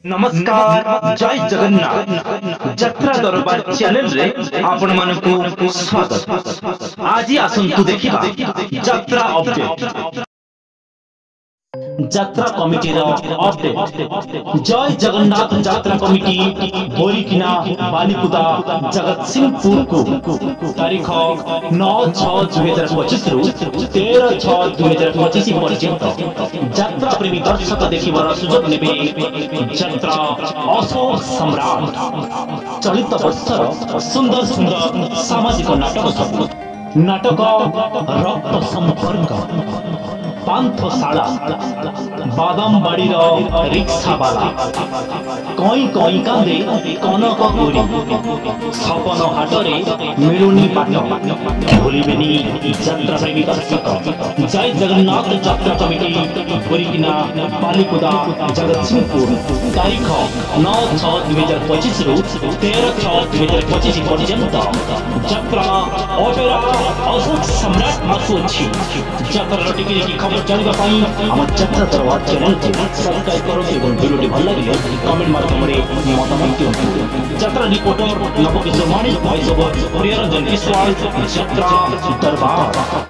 नमस्कार जय जगन्नाथ यात्रा दरबार चैनल रे आपण मानकु स्वागत। आज आसंतु देखिबा यात्रा अपडेट यात्रा कमिटी अपडेट। जय जगन्नाथ यात्रा कमिटी बोरीकिना बालीकुदा जगतसिंहपुर को तारीख 9/6/2025 रु 13/6/2025 पर्यंत यात्रा प्रेमी दर्शक देखिबार सुजोग नेबे यात्रा अशोक सम्राट। चलित वर्षर सुंदर सुंदर सामाजिक नाटक रक्त संपर्क, पांथशाला, बादामबाड़ी रिक्शावाला, कई कई कांदे कनक गोरी, सपन हाटरे मिलुनी पाट भूलिबेनी यात्रा प्रेमी दर्शक। जय जगन्नाथ यात्रा कमिटी बोरीकिना बालीकुदा जगतसिंहपुर तारीख 9/6/2025 रु 13/6/2025 पर्यंत यात्रा ओपेरा अशोक सम्राट आसुअछि। यात्रा टिकेट की खबर जानबा पई हम यात्रा दरबार चैनल को सब्सक्राइब करो एवं वीडियो भल लगे कमेंट माध्यम रे मतामत दियंतु। यात्रा रिपोर्टर नवकिशोर माणिक, वॉइस ओवर प्रियरंजन विश्वास, यात्रा दरबार।